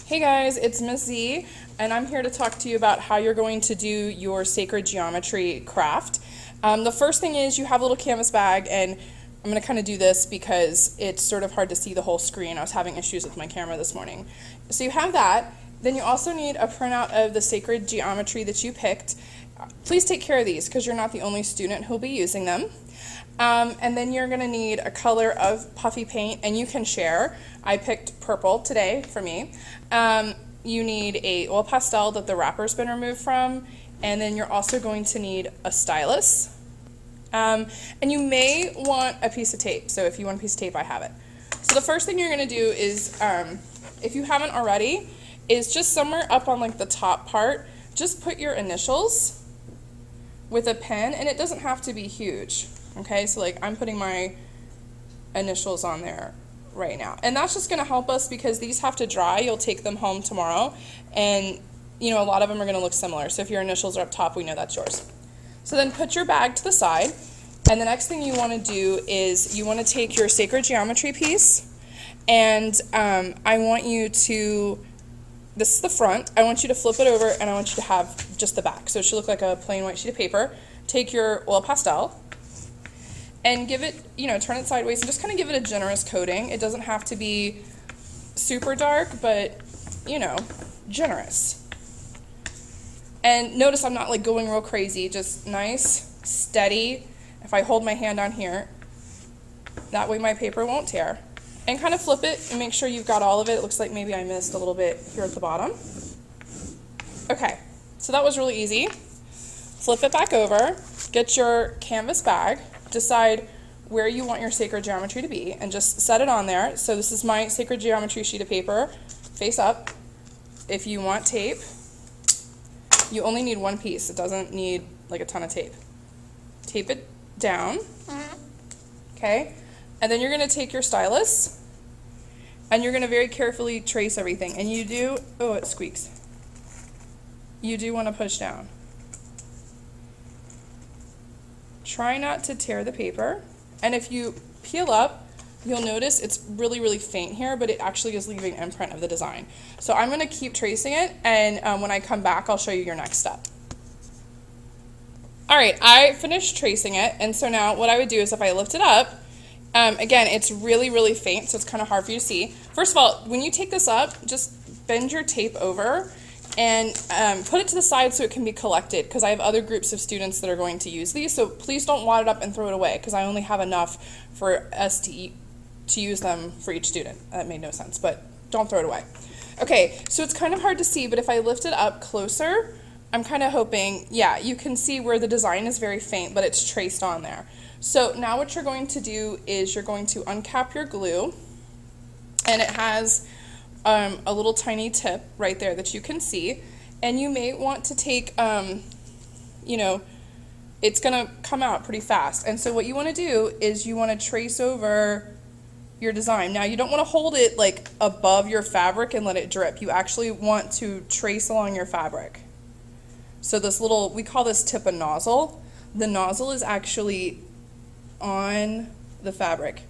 Hey guys, it's Miss Z, and I'm here to talk to you about how you're going to do your sacred geometry craft. The first thing is you have a little canvas bag, and I'm going to kind of do this because it's sort of hard to see the whole screen. I was having issues with my camera this morning. So you have that. Then you also need a printout of the sacred geometry that you picked. Please take care of these because you're not the only student who'll be using them. And then you're going to need a color of puffy paint, and you can share. I picked purple today for me. You need a oil pastel that the wrapper's been removed from, and then you're also going to need a stylus. And you may want a piece of tape, so if you want a piece of tape, I have it. So the first thing you're going to do is, if you haven't already, is just somewhere up on like the top part, just put your initials with a pen, and it doesn't have to be huge. Okay, so like I'm putting my initials on there right now. And that's just going to help us because these have to dry. You'll take them home tomorrow, and you know, a lot of them are going to look similar. So if your initials are up top, we know that's yours. So then put your bag to the side, and the next thing you want to do is you want to take your sacred geometry piece, and I want you to, this is the front, I want you to flip it over, and I want you to have just the back. So it should look like a plain white sheet of paper. Take your oil pastel, and give it, you know, turn it sideways and just kind of give it a generous coating. It doesn't have to be super dark, but, you know, generous. And notice I'm not like going real crazy, just nice, steady. If I hold my hand on here, that way my paper won't tear. And kind of flip it and make sure you've got all of it. It looks like maybe I missed a little bit here at the bottom. Okay, so that was really easy. Flip it back over, get your canvas bag, decide where you want your sacred geometry to be, and just set it on there. So this is my sacred geometry sheet of paper, face up. If you want tape, you only need one piece. It doesn't need like a ton of tape. Tape it down, okay? And then you're gonna take your stylus, and you're gonna very carefully trace everything. And you do, oh, it squeaks. You do wanna push down. Try not to tear the paper, and if you peel up, you'll notice it's really, really faint here, but it actually is leaving an imprint of the design. So I'm going to keep tracing it, and when I come back, I'll show you your next step. All right, I finished tracing it, and so now what I would do is if I lift it up, again, it's really, really faint, so it's kind of hard for you to see. First of all, when you take this up, just bend your tape over and put it to the side so it can be collected, because I have other groups of students that are going to use these, so please don't wad it up and throw it away, because I only have enough for us to use them for each student. That made no sense, but don't throw it away. Okay, so it's kind of hard to see, but if I lift it up closer, I'm kind of hoping, yeah, you can see where the design is very faint, but it's traced on there. So now what you're going to do is you're going to uncap your glue, and it has a little tiny tip right there that you can see, and you may want to take, you know, it's gonna come out pretty fast, and so what you want to do is you want to trace over your design. Now you don't want to hold it like above your fabric and let it drip. You actually want to trace along your fabric. So this little, we call this tip a nozzle. The nozzle is actually on the fabric.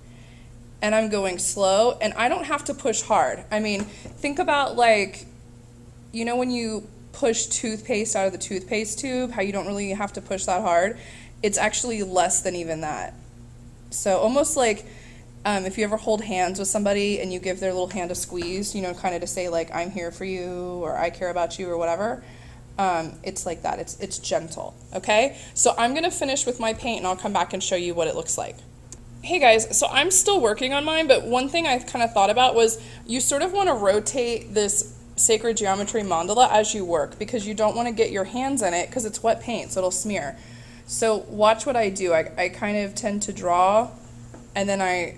And I'm going slow, and I don't have to push hard. I mean, think about like, you know when you push toothpaste out of the toothpaste tube, how you don't really have to push that hard? It's actually less than even that. So almost like if you ever hold hands with somebody and you give their little hand a squeeze, you know, kind of to say like, I'm here for you, or I care about you, or whatever. It's like that. It's gentle, okay? So I'm gonna finish with my paint, and I'll come back and show you what it looks like. Hey guys, so I'm still working on mine, but one thing I kind of thought about was you sort of want to rotate this sacred geometry mandala as you work, because you don't want to get your hands in it because it's wet paint, so it'll smear. So watch what I do. I kind of tend to draw, and then I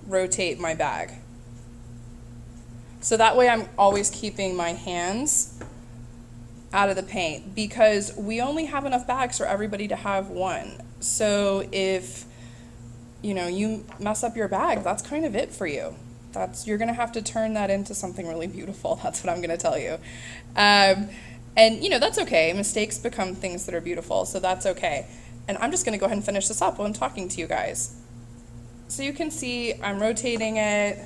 rotate my bag. So that way I'm always keeping my hands out of the paint, because we only have enough bags for everybody to have one. So if you know, you mess up your bag, that's kind of it for you. You're gonna have to turn that into something really beautiful. That's what I'm gonna tell you. And you know, that's okay. Mistakes become things that are beautiful, so that's okay. And I'm just gonna go ahead and finish this up while I'm talking to you guys. So you can see I'm rotating it.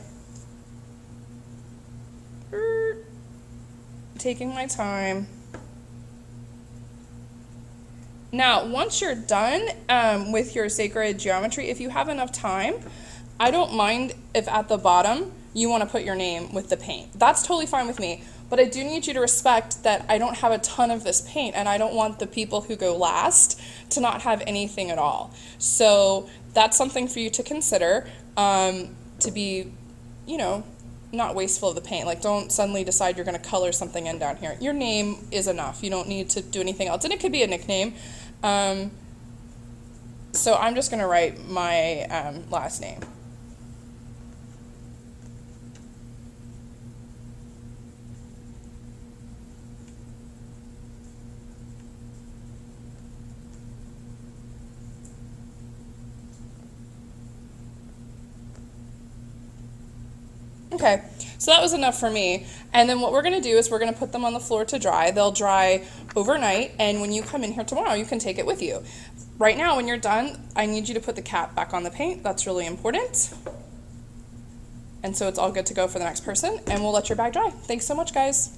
taking my time. Now, once you're done with your sacred geometry, if you have enough time, I don't mind if at the bottom you want to put your name with the paint. That's totally fine with me. But I do need you to respect that I don't have a ton of this paint, and I don't want the people who go last to not have anything at all. So that's something for you to consider, to be, you know, not wasteful of the paint. Like, don't suddenly decide you're going to color something in down here. Your name is enough. You don't need to do anything else. And it could be a nickname. So I'm just going to write my last name. Okay, so that was enough for me. And then what we're going to do is we're going to put them on the floor to dry. They'll dry overnight, and when you come in here tomorrow, you can take it with you. Right now, when you're done, I need you to put the cap back on the paint. That's really important. And so it's all good to go for the next person, and we'll let your bag dry. Thanks so much, guys.